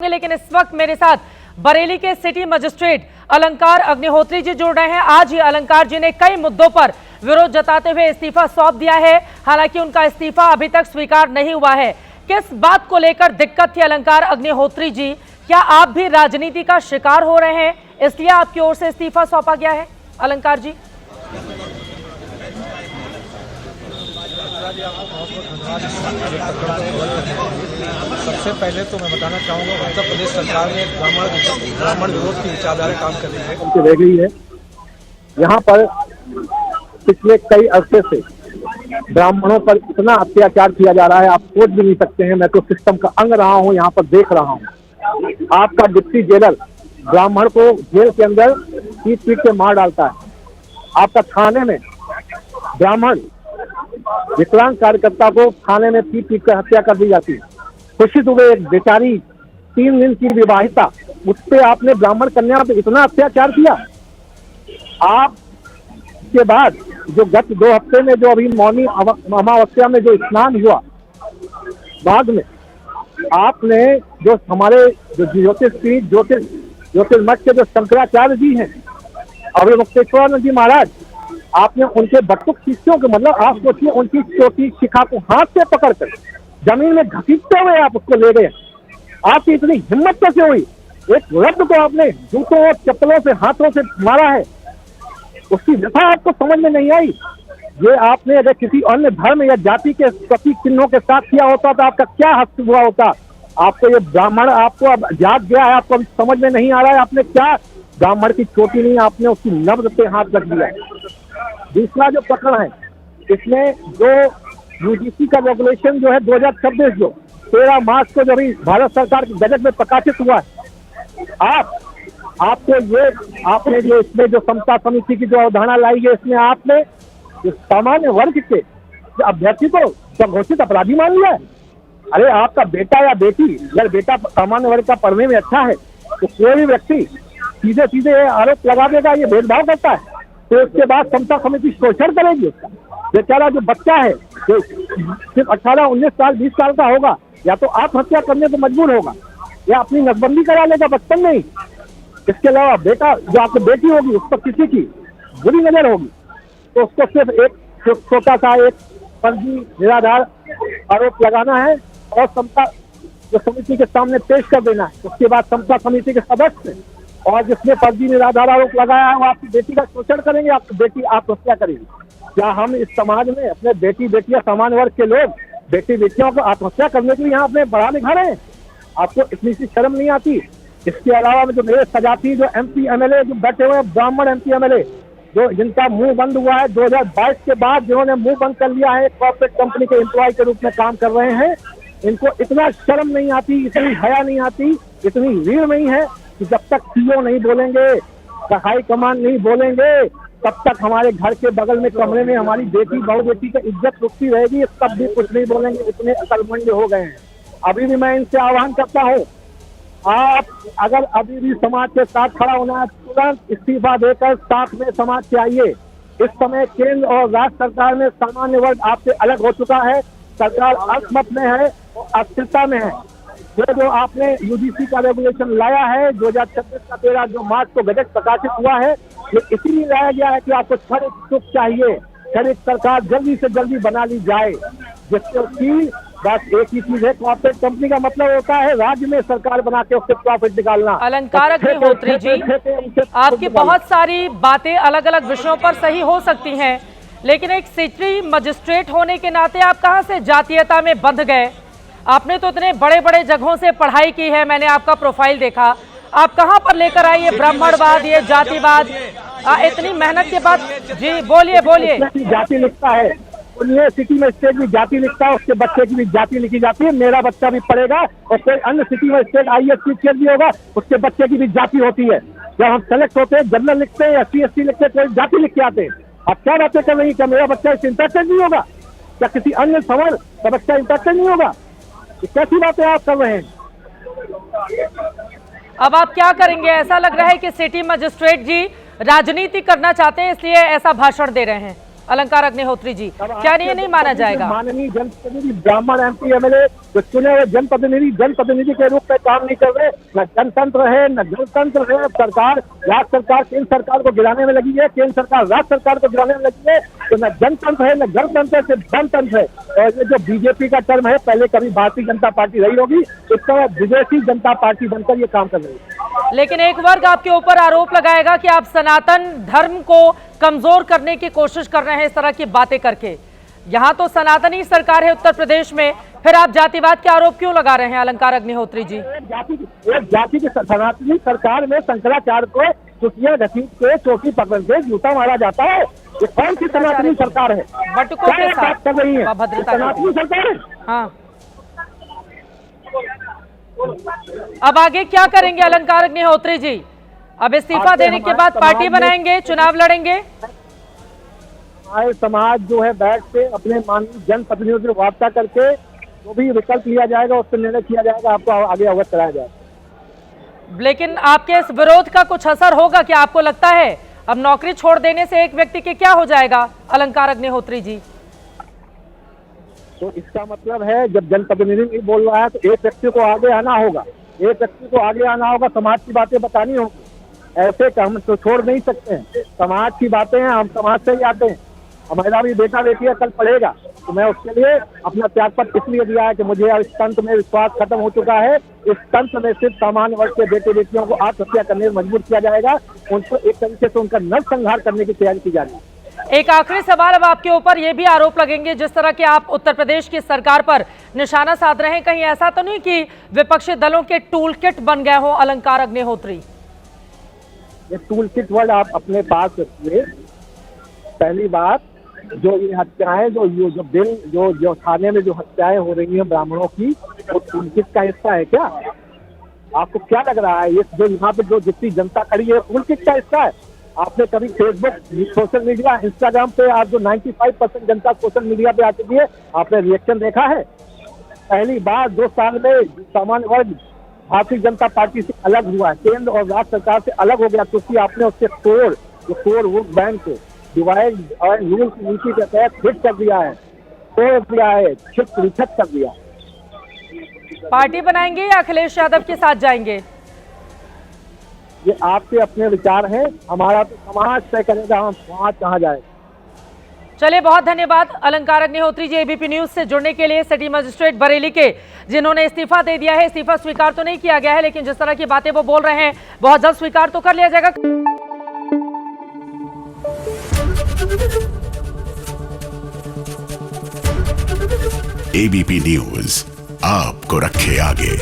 लेकिन इस वक्त मेरे साथ बरेली के सिटी मजिस्ट्रेट अलंकार अग्निहोत्री जी जुड़ रहे हैं। आज ही अलंकार जी ने कई मुद्दों पर विरोध जताते हुए इस्तीफा सौंप दिया है। हालांकि उनका इस्तीफा अभी तक स्वीकार नहीं हुआ है। किस बात को लेकर दिक्कत थी अलंकार अग्निहोत्री जी? क्या आप भी राजनीति का शिकार हो रहे हैं, इसलिए आपकी ओर से इस्तीफा सौंपा गया है? अलंकार जी, सबसे पहले तो मैं बताना चाहूँगा उत्तर प्रदेश सरकार ने ब्राह्मण विरोध की विचारधारा काम कर रही है। यहाँ पर पिछले कई अरसे से ब्राह्मणों पर इतना अत्याचार किया जा रहा है, आप सोच भी नहीं सकते हैं। मैं तो सिस्टम का अंग रहा हूँ, यहाँ पर देख रहा हूँ। आपका डिप्टी जेलर ब्राह्मण को जेल के अंदर पीट पीट के मार डालता है। आपका थाने में ब्राह्मण विकलांग कार्यकर्ता को थाने में पीट पीट कर हत्या कर दी जाती है। खुशी दुबे एक बेचारी 3 दिन की विवाहिता, उस पर आपने ब्राह्मण कन्या पे इतना अत्याचार किया। आप के बाद जो गत 2 हफ्ते में जो अभी मौनी अमावस्या में जो स्नान हुआ बाद में, आपने जो हमारे जो ज्योतिर्मठ के जो शंकराचार्य जी हैं, अभिमुक्तेश्वरानंद जी महाराज, आपने उनके बटुक शिष्यों के, मतलब आप सोचिए, उनकी चोटी शिखा को हाथ से पकड़कर जमीन में घसीटते हुए आप उसको ले गए। आपकी इतनी हिम्मत कैसे हुई? एक रब्द को आपने जूतों और चप्पलों से, हाथों से मारा है, उसकी व्यथा आपको समझ में नहीं आई। ये आपने अगर किसी अन्य धर्म या जाति के प्रतीक चिन्हों के साथ किया होता तो आपका क्या हस्त हुआ होता? आपको ये ब्राह्मण आपको अब याद गया है, आपको अभी समझ में नहीं आ रहा है आपने क्या, ब्राह्मण की चोटी नहीं, आपने उसकी नब्ज पे हाथ रख दिया। दूसरा जो प्रकरण है, इसमें जो यूजीसी का रेगुलेशन जो है 2026 जो 13 मार्च को जब भारत सरकार की गजट में प्रकाशित हुआ है, आपने जो इसमें जो समता समिति की जो अवधारणा लाई है, इसमें आपने जो सामान्य वर्ग के अभ्यर्थी को स्वघोषित अपराधी मान लिया है। अरे आपका बेटा या बेटी, अगर बेटा सामान्य वर्ग का पढ़ने में अच्छा है तो कोई भी व्यक्ति सीधे सीधे आरोप लगा देगा ये भेदभाव करता है, तो उसके बाद समता समिति शोषण करेगी उसका। बेचारा जो बच्चा है जो सिर्फ 18, 19 साल, 20 साल का होगा, या तो आत्महत्या करने को मजबूर होगा या अपनी नसबंदी करा लेगा बचपन में ही। इसके अलावा बेटा जो आपकी बेटी होगी, उस पर किसी की बुरी नजर होगी तो उसको सिर्फ एक छोटा सा एक फर्जी निराधार आरोप लगाना है और समता जो समिति के सामने पेश कर देना है। उसके बाद समता समिति के सदस्य और जिसने फर्जी निराधार आरोप लगाया है वो आपकी बेटी का शोषण करेंगे, आपकी बेटी आत्महत्या करेगी। क्या हम इस समाज में अपने बेटी बेटियां, सामान्य वर्ग के लोग बेटी बेटियों को आत्महत्या करने के लिए यहाँ अपने बढ़ा दिखा रहे हैं? आपको इतनी सी शर्म नहीं आती? इसके अलावा जो मेरे सजाती जो MP MLA जो बैठे हुए हैं, ब्राह्मण MP MLA जो जिनका मुंह बंद हुआ है 2022 के बाद, जिन्होंने मुंह बंद कर लिया है, कॉर्पोरेट कंपनी के एम्प्लॉय के रूप में काम कर रहे हैं, इनको इतना शर्म नहीं आती, इतनी हया नहीं आती, इतनी वीर नहीं है कि जब तक CEO नहीं बोलेंगे, हाई कमान नहीं बोलेंगे, तब तक हमारे घर के बगल में कमरे में हमारी बेटी बहू बेटी की इज्जत रुकती रहेगी। तब भी कुछ नहीं बोलेंगे, इतने अकलमंद हो गए हैं। अभी भी मैं इनसे आह्वान करता हूँ, आप अगर अभी भी समाज के साथ खड़ा होना है, तुरंत इस्तीफा देकर साथ में समाज से आइए। इस समय केंद्र और राज्य सरकार में सामान्य वर्ग आपसे अलग हो चुका है। सरकार अल्पमत में है और अस्थिरता में है। जो आपने यूजीसी का रेगुलेशन लाया है 2026 का 13 जो मार्च को गजट प्रकाशित हुआ है, ये इसीलिए लाया गया है कि आपको क्षणिक सुख चाहिए, क्षणिक सरकार जल्दी से जल्दी बना ली जाए, जिससे उसकी बस एक ही चीज है, कॉर्पोरेट कंपनी का मतलब होता है राज्य में सरकार बना के उससे प्रॉफिट निकालना। अलंकार अग्निहोत्री जी, आपकी बहुत सारी बातें अलग अलग विषयों पर सही हो सकती हैं, लेकिन एक सिटी मजिस्ट्रेट होने के नाते आप कहां से जातीयता में बंध गए? आपने तो इतने बड़े बड़े जगहों से पढ़ाई की है, मैंने आपका प्रोफाइल देखा, आप कहां पर लेकर आए ये ब्राह्मणवाद, ये जातिवाद? इतनी मेहनत के बाद जी बोलिए बोलिए। जाति लिखता है, सिटी में स्टेट भी जाति लिखता है, उसके बच्चे की भी जाति लिखी जाती है। मेरा बच्चा भी पढ़ेगा और कोई अन्य सिटी में स्टेट IAS टीचर भी होगा, उसके बच्चे की भी जाति होती है। जब हम सेलेक्ट होते हैं, जनरल लिखते हैं, SC ST लिखते हैं, कोई जाति लिख के आते हैं। आप क्या बातें कर रही है? क्या मेरा बच्चा इससे इंटरेस्टेड नहीं होगा? क्या किसी अन्य समाज का बच्चा इंटरेस्टेड नहीं होगा? कैसी बातें आप कर रहे हैं? अब आप क्या करेंगे? ऐसा लग रहा है कि सिटी मजिस्ट्रेट जी राजनीति करना चाहते हैं, इसलिए ऐसा भाषण दे रहे हैं। अलंकार अग्निहोत्री जी, क्या ये नहीं माना जाएगा? माननीय जनप्रतिनिधि ब्राह्मण MP MLA जो चुने हुए जनप्रतिनिधि के रूप में काम नहीं कर रहे, न जनतंत्र है न गणतंत्र है। सरकार, राज्य सरकार केंद्र सरकार को गिराने में लगी है, केंद्र सरकार राज्य सरकार को गिराने में लगी है। तो न जनतंत्र है न गणतंत्र है, सिर्फ जनतंत्र है। और ये जो बीजेपी का टर्म है, पहले कभी भारतीय जनता पार्टी रही होगी, इसका विदेशी जनता पार्टी बनकर ये काम कर रही है। लेकिन एक वर्ग आपके ऊपर आरोप लगाएगा कि आप सनातन धर्म को कमजोर करने की कोशिश कर रहे हैं इस तरह की बातें करके। यहाँ तो सनातनी सरकार है उत्तर प्रदेश में, फिर आप जातिवाद के आरोप क्यों लगा रहे हैं अलंकार अग्निहोत्री जी? एक जाति की सनातनी सरकार में शंकराचार्य को चुटिया घसीट के चोटी पकड़ के जूता मारा जाता है। ये कौन सी सनातनी सरकार है? बटुकों के साथ बात कर रही है? भद्रता सनातनी सरकार है। हाँ, अब आगे क्या करेंगे अलंकार अग्निहोत्री जी? अब इस्तीफा देने के बाद पार्टी बनाएंगे, चुनाव लड़ेंगे? हमारे समाज जो है बैठ के अपने माननीय जनप्रतिनिधियों से वार्ता करके जो भी विकल्प लिया जाएगा उस पर निर्णय किया जाएगा, आपको आगे अवगत कराया जाएगा। लेकिन आपके इस विरोध का कुछ असर होगा क्या? आपको लगता है अब नौकरी छोड़ देने से एक व्यक्ति के क्या हो जाएगा अलंकार अग्निहोत्री जी? तो इसका मतलब है जब जनप्रतिनिधि नहीं बोल रहा है तो एक व्यक्ति को आगे आना होगा, समाज की बातें बतानी होगी। ऐसे हम तो छोड़ नहीं सकते हैं, समाज की बातें हैं, हम समाज से ही आते हैं। हमारा भी बेटा बेटी है, कल पढ़ेगा, तो मैं उसके लिए अपना त्यागपत्र इसलिए दिया है कि मुझे इस तंत्र में विश्वास खत्म हो चुका है। इस तंत्र में सिर्फ सामान्य वर्ग के बेटे बेटियों को आत्महत्या करने में मजबूर किया जाएगा, उनको एक तरीके से उनका नरसंहार करने की तैयारी की जा रही है। एक आखिरी सवाल अब आपके ऊपर ये भी आरोप लगेंगे, जिस तरह के आप उत्तर प्रदेश की सरकार पर निशाना साध रहे हैं, कहीं ऐसा तो नहीं कि विपक्षी दलों के टूल किट बन गए हो अलंकार अग्निहोत्री? ये टूल किट वर्ड आप अपने पास रखिए। पहली बात, जो ये हत्याएं जो बिल जो थाने में जो हत्याएं हो रही हैं ब्राह्मणों की, वो टूल किट का हिस्सा है क्या? आपको क्या लग रहा है? ये जो यहाँ पे जो जितनी जनता खड़ी है टूल किट का हिस्सा है? आपने कभी फेसबुक, सोशल मीडिया, इंस्टाग्राम पे आज जो 95% जनता सोशल मीडिया पे आ चुकी है, आपने रिएक्शन देखा है? पहली बार 2 साल में सामान्य वर्ग भारतीय जनता पार्टी से अलग हुआ है, केंद्र और राज्य सरकार से अलग हो गया, क्योंकि आपने उसके कोर वोट बैंक को डिवाइड और रूल की नीति के तहत फिट कर दिया है, तोड़ दिया है, छिट कर दिया। पार्टी बनाएंगे या अखिलेश यादव के साथ जाएंगे? ये आपके अपने विचार हैं, हमारा तो समाज तय करेगा हम वहाँ कहाँ जाए। चलिए, बहुत धन्यवाद अलंकार अग्निहोत्री जी एबीपी न्यूज से जुड़ने के लिए। सिटी मजिस्ट्रेट बरेली के जिन्होंने इस्तीफा दे दिया है, इस्तीफा स्वीकार तो नहीं किया गया है, लेकिन जिस तरह की बातें वो बोल रहे हैं बहुत जल्द स्वीकार तो कर लिया जाएगा। एबीपी न्यूज आपको रखे आगे।